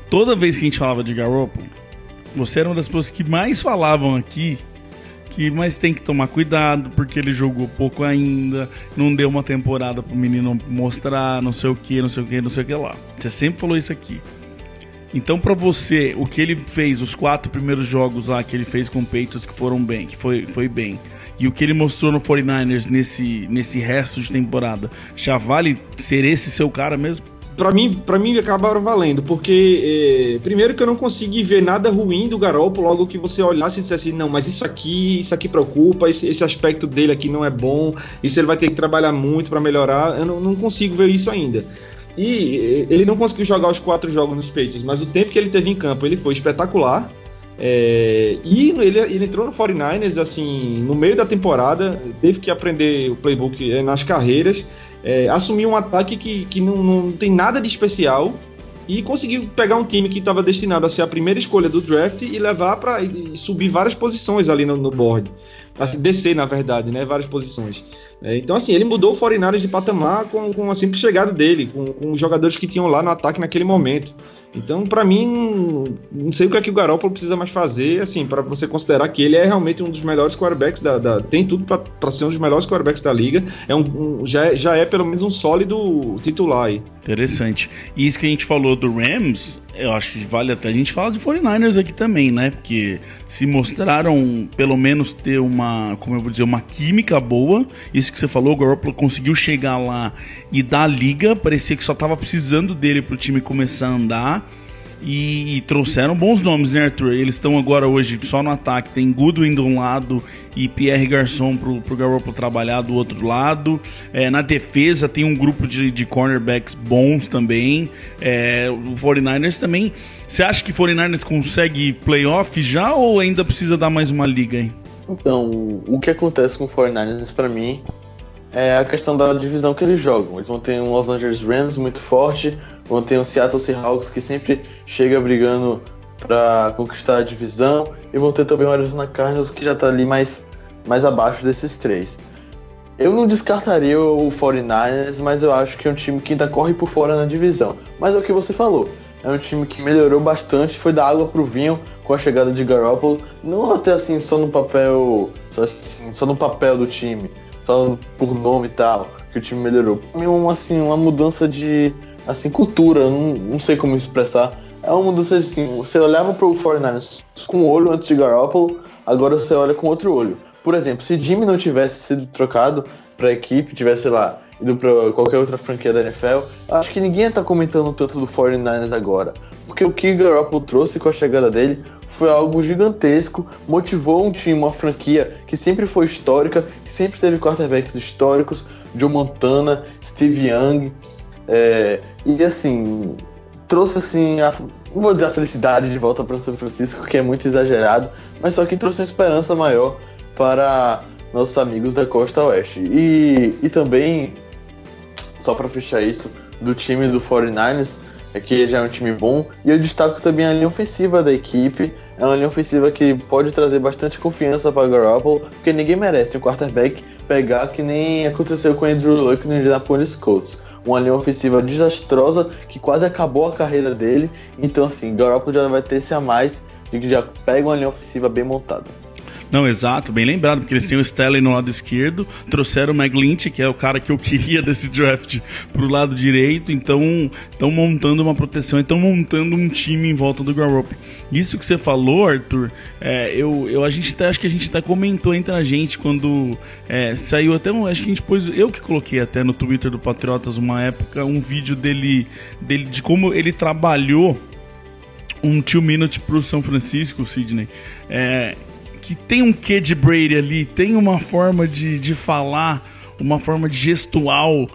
toda vez que a gente falava de Garoppolo, você era uma das pessoas que mais falavam aqui mas tem que tomar cuidado, porque ele jogou pouco ainda, não deu uma temporada pro menino mostrar, não sei o que lá. Você sempre falou isso aqui. Então, pra você, o que ele fez, os 4 primeiros jogos lá que ele fez com o Patriots que foram bem, que foi bem, e o que ele mostrou no 49ers nesse resto de temporada, já vale ser esse seu cara mesmo? Pra mim acabaram valendo, porque primeiro que eu não consegui ver nada ruim do Garoppolo, logo que você olhasse e dissesse, não, mas isso aqui preocupa, esse aspecto dele aqui não é bom, isso ele vai ter que trabalhar muito pra melhorar. Eu não consigo ver isso ainda. E ele não conseguiu jogar os 4 jogos nos Patriots, mas o tempo que ele teve em campo, ele foi espetacular. E ele entrou no 49ers, assim, no meio da temporada, teve que aprender o playbook nas carreiras, assumiu um ataque que não tem nada de especial, e conseguiu pegar um time que estava destinado a ser a primeira escolha do draft e levar para subir várias posições ali no board, assim, descer, na verdade, né, várias posições. Então, assim, ele mudou o 49ers de patamar com a simples chegada dele, com os jogadores que tinham lá no ataque naquele momento. Então, pra mim, não sei o que é que o Garoppolo precisa mais fazer, assim, pra você considerar que ele é realmente um dos melhores quarterbacks tem tudo pra ser um dos melhores quarterbacks da liga. Já é pelo menos um sólido titular aí. Interessante. E isso que a gente falou do Rams, eu acho que vale até a gente falar de 49ers aqui também, né? Porque se mostraram, pelo menos, ter uma química boa. Isso que você falou, o Garoppolo conseguiu chegar lá e dar a liga. Parecia que só tava precisando dele pro time começar a andar. E trouxeram bons nomes, né, Arthur? Eles estão agora hoje só no ataque. Tem Goodwin de um lado e Pierre Garçon pro Garoppolo trabalhar do outro lado. Na defesa tem um grupo de cornerbacks bons também. O 49ers também. Você acha que o 49ers consegue playoff já ou ainda precisa dar mais uma liga aí? Então, o que acontece com o 49ers pra mim é a questão da divisão que eles jogam. Eles vão ter um Los Angeles Rams muito forte, vão ter um Seattle Seahawks que sempre chega brigando para conquistar a divisão, e vão ter também o Arizona Cardinals que já está ali mais abaixo desses 3. Eu não descartaria o 49ers, mas eu acho que é um time que ainda corre por fora na divisão. Mas é o que você falou, é um time que melhorou bastante, foi da água pro vinho com a chegada de Garoppolo, não até assim só no papel do time, só por nome e tal, que o time melhorou. Uma mudança de cultura, não sei como expressar. É uma mudança de, assim, você olhava pro 49ers com um olho antes de Garoppolo, agora você olha com outro olho. Por exemplo, se Jimmy não tivesse sido trocado pra equipe, tivesse, sei lá, ido pra qualquer outra franquia da NFL, acho que ninguém ia estar comentando tanto do 49ers agora. Porque o que Garoppolo trouxe com a chegada dele foi algo gigantesco, motivou um time, uma franquia que sempre foi histórica, que sempre teve quarterbacks históricos, Joe Montana, Steve Young, e assim, trouxe assim, não vou dizer a felicidade de volta para São Francisco, que é muito exagerado, mas só que trouxe uma esperança maior para nossos amigos da Costa Oeste. E também, só para fechar isso, do time do 49ers, que já é um time bom, e eu destaco também a linha ofensiva da equipe. É uma linha ofensiva que pode trazer bastante confiança para Garoppolo, porque ninguém merece um quarterback pegar que nem aconteceu com o Andrew Luck no Indianapolis Colts. Uma linha ofensiva desastrosa que quase acabou a carreira dele. Então assim, Garoppolo já vai ter esse a mais de que já pega uma linha ofensiva bem montada. Não, exato, bem lembrado, porque eles têm o Stelly no lado esquerdo, trouxeram o McGlinchey, que é o cara que eu queria desse draft, pro lado direito, então estão montando uma proteção, estão montando um time em volta do Garoppolo. Isso que você falou, Arthur, acho que a gente até comentou entre a gente quando saiu até, acho que a gente pôs, eu que coloquei até no Twitter do Patriotas uma época, um vídeo dele de como ele trabalhou um 2 minute pro São Francisco, Sidney, que tem um quê de Brady ali, tem uma forma de falar uma forma de gestual,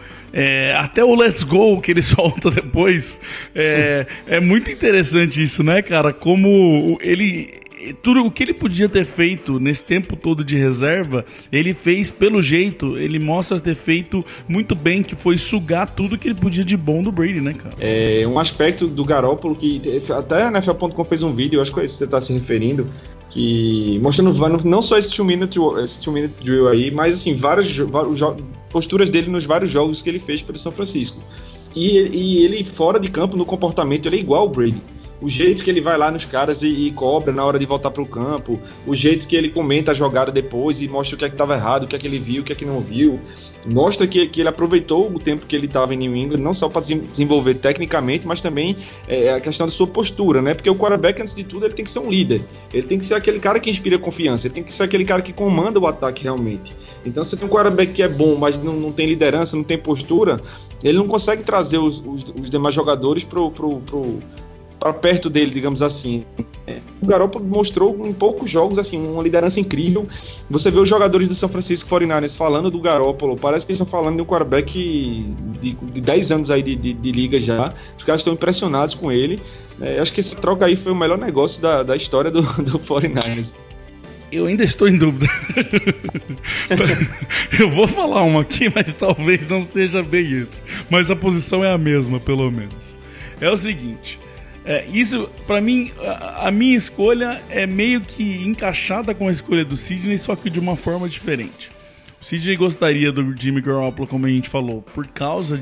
até o let's go que ele solta depois, é muito interessante isso, né, cara? Como tudo o que ele podia ter feito nesse tempo todo de reserva, ele fez pelo jeito, ele mostra ter feito muito bem, que foi sugar tudo que ele podia de bom do Brady, né, cara? Um aspecto do Garoppolo que até a NFL.com fez um vídeo, eu acho que você está se referindo, que mostrando não só esse 2-minute drill aí, mas assim, várias posturas dele nos vários jogos que ele fez pelo São Francisco. E ele fora de campo, no comportamento, ele é igual ao Brady. O jeito que ele vai lá nos caras e cobra na hora de voltar pro campo, o jeito que ele comenta a jogada depois e mostra o que é que estava errado, o que é que ele viu, o que é que não viu, mostra que ele aproveitou o tempo que ele estava em New England, não só para desenvolver tecnicamente, mas também a questão da sua postura, né? Porque o quarterback, antes de tudo, ele tem que ser um líder, ele tem que ser aquele cara que inspira confiança, ele tem que ser aquele cara que comanda o ataque realmente. Então, se tem um quarterback que é bom, mas não tem liderança, não tem postura, ele não consegue trazer os demais jogadores para perto dele, digamos assim. O Garoppolo mostrou em poucos jogos assim, uma liderança incrível. Você vê os jogadores do São Francisco 49ers falando do Garoppolo, parece que eles estão falando de um quarterback de 10 anos aí de liga já. Os caras estão impressionados com ele. Acho que essa troca aí foi o melhor negócio da história do 49ers. Eu ainda estou em dúvida. Eu vou falar uma aqui, mas talvez não seja bem isso. Mas a posição é a mesma, pelo menos. É o seguinte... isso, pra mim, a minha escolha é meio que encaixada com a escolha do Sidney, só que de uma forma diferente. O Sidney gostaria do Jimmy Garoppolo, como a gente falou, por causa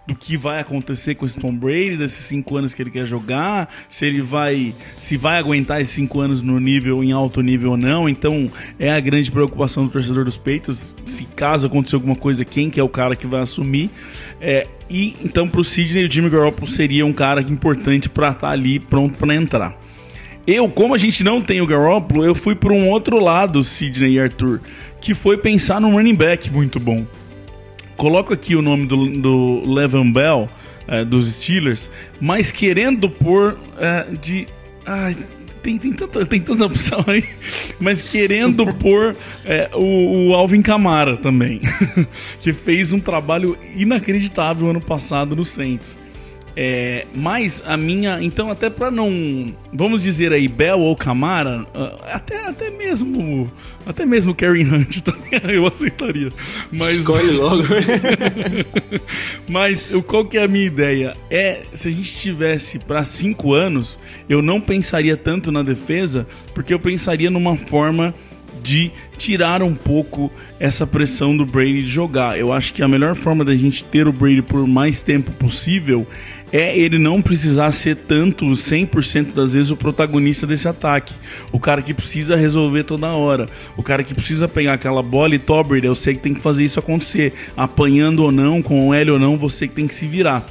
do que vai acontecer com esse Tom Brady, desses 5 anos que ele quer jogar, se vai aguentar esses 5 anos em alto nível ou não. Então é a grande preocupação do torcedor dos Patriots, se caso acontecer alguma coisa, quem que é o cara que vai assumir. E então pro Sidney, o Jimmy Garoppolo seria um cara importante para estar ali pronto para entrar. Como a gente não tem o Garoppolo, eu fui por um outro lado, Sidney e Arthur, que foi pensar num running back muito bom. Coloco aqui o nome do Le'Veon Bell, dos Steelers, mas querendo pôr tem tanta opção aí, mas querendo pôr o Alvin Kamara também, que fez um trabalho inacreditável ano passado no Saints. Mas a minha... Então, até para não... Vamos dizer aí, Bell ou Kamara, até mesmo Karen Hunt também eu aceitaria. Mas, escolhe logo. Mas qual que é a minha ideia? Se a gente tivesse para 5 anos, eu não pensaria tanto na defesa, porque eu pensaria numa forma de tirar um pouco essa pressão do Brady de jogar. Eu acho que a melhor forma da gente ter o Brady por mais tempo possível é ele não precisar ser tanto, 100% das vezes, o protagonista desse ataque. O cara que precisa resolver toda hora. O cara que precisa pegar aquela bola e Brady, eu sei que tem que fazer isso acontecer. Apanhando ou não, com L ou não, você que tem que se virar.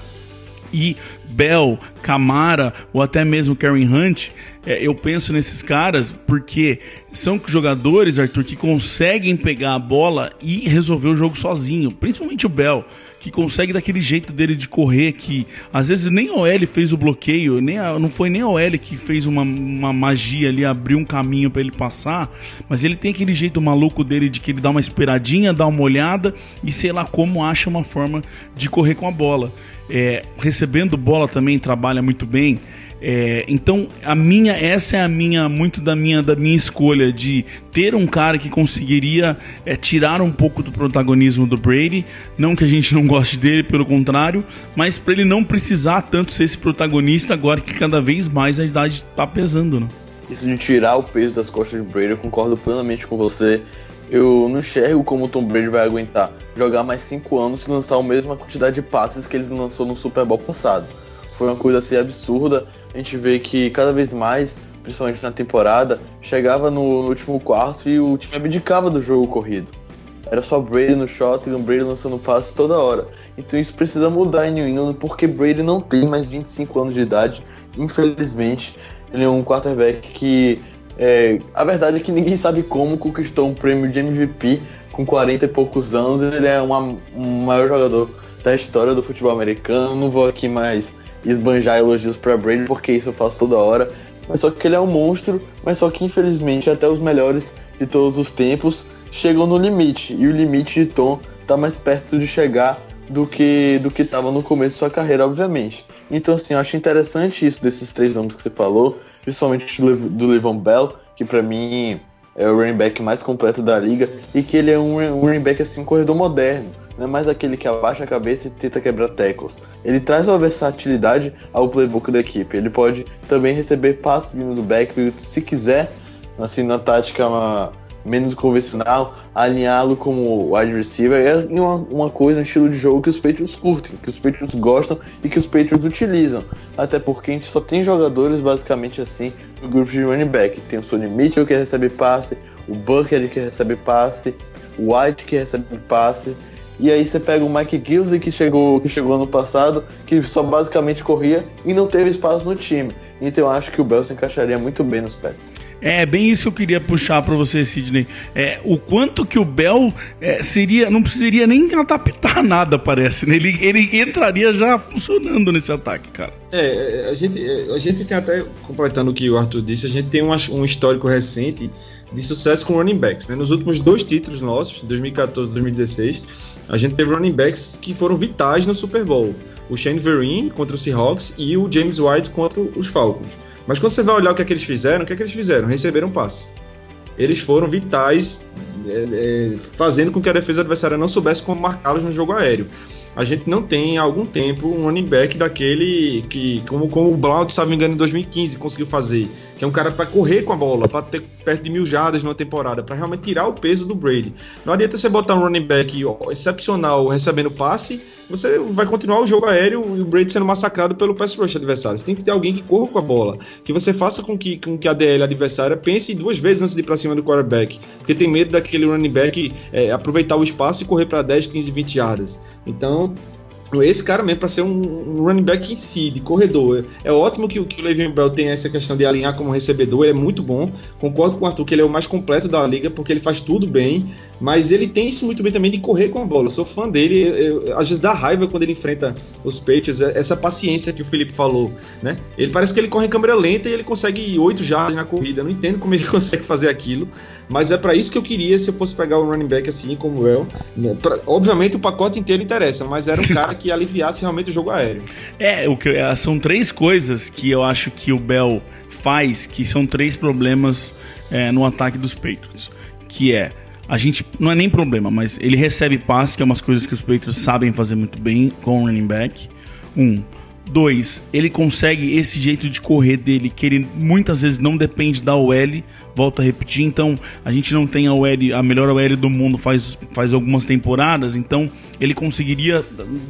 E Bell, Kamara ou até mesmo Karen Hunt, eu penso nesses caras porque são jogadores, Arthur, que conseguem pegar a bola e resolver o jogo sozinho. Principalmente o Bell, que consegue daquele jeito dele de correr, que às vezes nem a OL fez o bloqueio, não foi nem a OL que fez uma magia ali, abriu um caminho para ele passar, mas ele tem aquele jeito maluco dele de que ele dá uma esperadinha, dá uma olhada e sei lá como acha uma forma de correr com a bola. Recebendo bola também trabalha muito bem. Então essa é muito da minha escolha de ter um cara que conseguiria tirar um pouco do protagonismo do Brady. Não que a gente não goste dele, pelo contrário, mas para ele não precisar tanto ser esse protagonista agora que cada vez mais a idade está pesando, né? Isso de tirar o peso das costas de Brady, eu concordo plenamente com você. Eu não enxergo como o Tom Brady vai aguentar jogar mais 5 anos e lançar a mesma quantidade de passes que ele lançou no Super Bowl passado. Foi uma coisa assim absurda. A gente vê que cada vez mais, principalmente na temporada, chegava no último quarto e o time abdicava do jogo corrido. Era só Brady no shotgun, Brady lançando passes toda hora. Então isso precisa mudar em New England, porque Brady não tem mais 25 anos de idade, infelizmente. Ele é um quarterback que... a verdade é que ninguém sabe como conquistou um prêmio de MVP com 40 e poucos anos. Ele é um maior jogador da história do futebol americano. Não vou aqui mais esbanjar elogios para Brady, porque isso eu faço toda hora. Mas só que ele é um monstro, mas só que infelizmente até os melhores de todos os tempos chegam no limite. E o limite de Tom tá mais perto de chegar do que estava no começo de sua carreira, obviamente. Então, assim, eu acho interessante isso desses 3 nomes que você falou, principalmente do Le'Veon Bell, que pra mim é o running back mais completo da liga, e que ele é um running back, assim, um corredor moderno, não é mais aquele que abaixa a cabeça e tenta quebrar tackles. Ele traz uma versatilidade ao playbook da equipe. Ele pode também receber passes vindo do backfield, se quiser, assim, na tática menos convencional, alinhá-lo como wide receiver. É uma coisa, um estilo de jogo que os Patriots curtem, que os Patriots gostam e que os Patriots utilizam. Até porque a gente só tem jogadores basicamente assim no grupo de running back. Tem o Sonny Mitchell que recebe passe, o Buckhead que recebe passe, o White que recebe passe. E aí você pega o Mike Gillislee que chegou ano passado, que só basicamente corria e não teve espaço no time. Então eu acho que o Bell se encaixaria muito bem nos Pets. É bem isso que eu queria puxar pra você, Sidney. O quanto que o Bell não precisaria nem adaptar nada, parece, né? Ele entraria já funcionando nesse ataque, cara. A gente tem até, completando o que o Arthur disse, a gente tem um histórico recente de sucesso com running backs, né? Nos últimos 2 títulos nossos, 2014 e 2016, a gente teve running backs que foram vitais no Super Bowl. O Shane Vereen contra o Seahawks e o James White contra os Falcons. Mas quando você vai olhar o que é que eles fizeram, Receberam passe. Eles foram vitais, fazendo com que a defesa adversária não soubesse como marcá-los no jogo aéreo. A gente não tem há algum tempo um running back daquele que, como o Blount, se não me engano, em 2015 conseguiu fazer, que é um cara para correr com a bola, para ter perto de 1.000 jardas numa temporada, para realmente tirar o peso do Brady. Não adianta você botar um running back excepcional recebendo passe, você vai continuar o jogo aéreo e o Brady sendo massacrado pelo pass rush adversário. Você tem que ter alguém que corra com a bola, que você faça com que a DL adversária pense 2 vezes antes de ir para cima do quarterback, porque tem medo daquele running back aproveitar o espaço e correr para 10, 15, 20 jardas. Então, esse cara mesmo, para ser um running back em si, de corredor, é ótimo que o Le'Veon Bell tenha essa questão de alinhar como recebedor, ele é muito bom. Concordo com o Arthur que ele é o mais completo da liga, porque ele faz tudo bem, mas ele tem isso muito bem também de correr com a bola. Eu sou fã dele, às vezes dá raiva quando ele enfrenta os Patriots, essa paciência que o Felipe falou, né? Ele parece que ele corre em câmera lenta e ele consegue 8 jardas na corrida. Eu não entendo como ele consegue fazer aquilo, mas é para isso que eu queria se eu fosse pegar um running back assim como o Bell. Obviamente o pacote inteiro interessa, mas era um cara que aliviasse realmente o jogo aéreo. São 3 coisas que eu acho que o Bell faz, que são 3 problemas no ataque dos Patriots. Que a gente, não é nem problema, mas ele recebe passe, que é umas coisas que os Patriots sabem fazer muito bem com o running back. 2, ele consegue esse jeito de correr dele, que ele muitas vezes não depende da OL, volto a repetir, então a gente não tem a melhor OL do mundo faz algumas temporadas, então ele conseguiria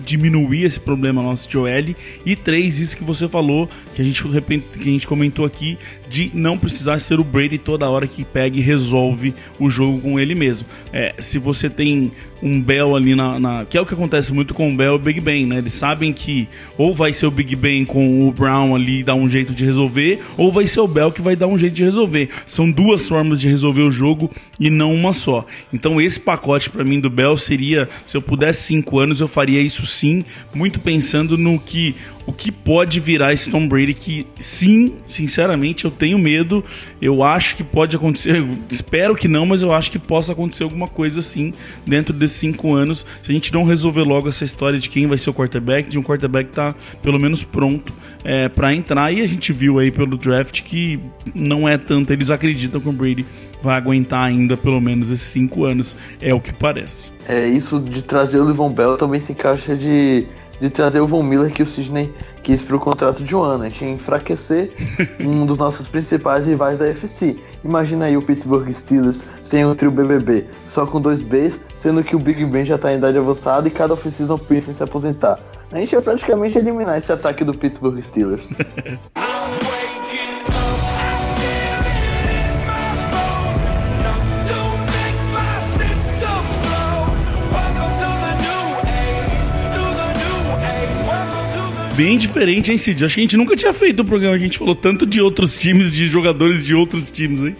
diminuir esse problema nosso de OL. E 3, isso que você falou, que a gente comentou aqui, de não precisar ser o Brady toda hora que pega e resolve o jogo com ele mesmo. Se você tem um Bell ali que é o que acontece muito com o Bell e o Big Ben, né? Eles sabem que ou vai ser o Big Ben com o Brown ali dar um jeito de resolver, ou vai ser o Bell que vai dar um jeito de resolver. São 2 formas de resolver o jogo e não uma só. Então esse pacote para mim do Bell seria, se eu pudesse 5 anos, eu faria isso sim, muito pensando o que pode virar esse Tom Brady, que sim, sinceramente eu tenho medo. Eu acho que pode acontecer, espero que não, mas eu acho que possa acontecer alguma coisa assim dentro desses 5 anos, se a gente não resolver logo essa história de quem vai ser o quarterback, de um quarterback tá pelo menos pronto para entrar. E a gente viu aí pelo draft que não é tanto, eles acreditam que o Brady vai aguentar ainda pelo menos esses 5 anos, é o que parece. Isso de trazer o Le'Veon Bell também se encaixa de trazer o Von Miller, que o Sidney quis para o contrato de 1 ano. A gente ia enfraquecer um dos nossos principais rivais da NFC. Imagina aí o Pittsburgh Steelers sem o trio BBB, só com 2 Bs, sendo que o Big Ben já está em idade avançada e cada off-season pensa em se aposentar. A gente ia praticamente eliminar esse ataque do Pittsburgh Steelers. Bem diferente, hein, Cid? Acho que a gente nunca tinha feito um programa que a gente falou tanto de outros times, de jogadores de outros times, hein?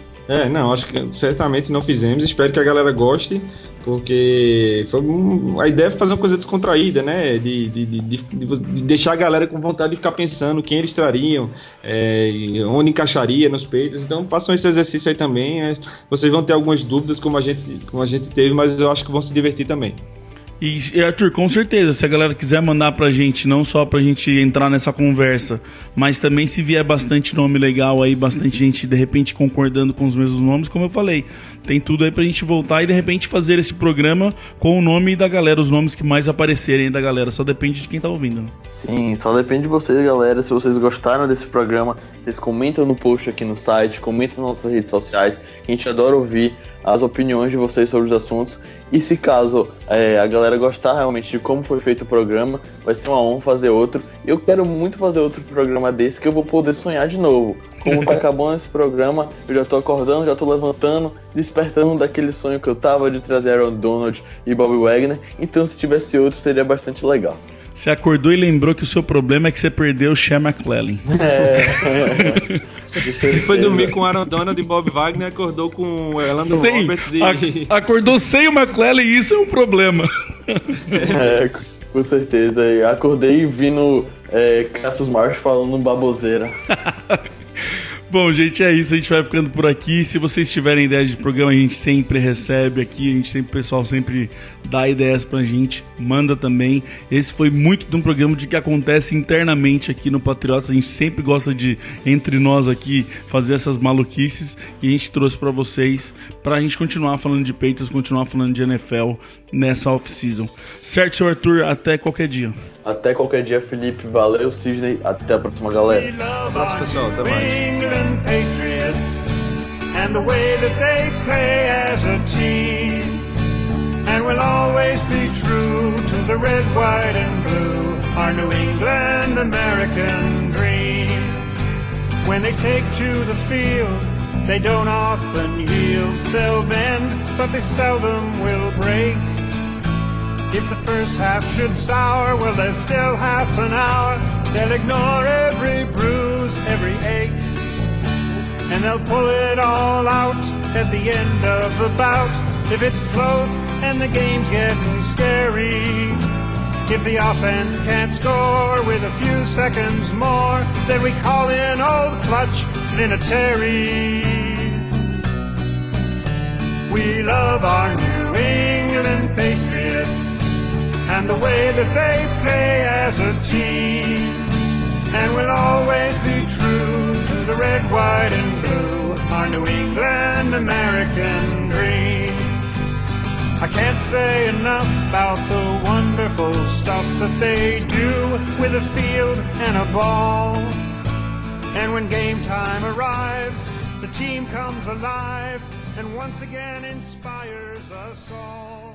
Não, acho que certamente não fizemos. Espero que a galera goste, porque a ideia é fazer uma coisa descontraída, né? De deixar a galera com vontade de ficar pensando quem eles trariam, onde encaixaria nos peitos. Então façam esse exercício aí também. Vocês vão ter algumas dúvidas como a gente teve, mas eu acho que vão se divertir também. E Arthur, com certeza, se a galera quiser mandar pra gente, não só pra gente entrar nessa conversa, mas também se vier bastante nome legal aí, bastante gente de repente concordando com os mesmos nomes, como eu falei, tem tudo aí pra gente voltar e de repente fazer esse programa com o nome da galera, os nomes que mais aparecerem aí da galera, só depende de quem tá ouvindo. Sim, só depende de vocês, galera. Se vocês gostaram desse programa, vocês comentam no post aqui no site, comentam nas nossas redes sociais. A gente adora ouvir as opiniões de vocês sobre os assuntos. E se caso a galera gostar realmente de como foi feito o programa, vai ser uma honra fazer outro. Eu quero muito fazer outro programa desse, que eu vou poder sonhar de novo. Como tá acabando esse programa, eu já tô acordando, já tô levantando, despertando daquele sonho que eu tava de trazer Aaron Donald e Bobby Wagner. Então se tivesse outro, seria bastante legal. Você acordou e lembrou que o seu problema é que você perdeu o Shea McClellan. Ele foi dormir com Aaron Donald e Bob Wagner, acordou com Orlando Roberts e... Acordou sem o McClellan e isso é um problema. Com certeza. Acordei vindo Cassius Marsh falando baboseira. Bom, gente, é isso. A gente vai ficando por aqui. Se vocês tiverem ideia de programa, a gente sempre recebe aqui. O pessoal sempre dá ideias pra gente. Manda também. Esse foi muito de um programa de que acontece internamente aqui no Patriotas. A gente sempre gosta de, entre nós aqui, fazer essas maluquices. E a gente trouxe pra vocês, pra gente continuar falando de Patriots, continuar falando de NFL nessa off-season. Certo, seu Arthur? Até qualquer dia. Até qualquer dia, Felipe. Valeu, Sidney. Até a próxima, galera. Abraço, pessoal. Até mais. Patriots and the way that they play as a team, and we'll always be true to the red, white and blue, our New England American dream. When they take to the field, they don't often yield. They'll bend, but they seldom will break. If the first half should sour, well, there's still half an hour. They'll ignore every bruise, every ache, and they'll pull it all out at the end of the bout. If it's close and the game's getting scary, if the offense can't score with a few seconds more, then we call in old clutch Vinatieri. We love our New England Patriots and the way that they play as a team, and we'll always be true to the red, white and blue, our New England American dream. I can't say enough about the wonderful stuff that they do with a field and a ball. And when game time arrives, the team comes alive and once again inspires us all.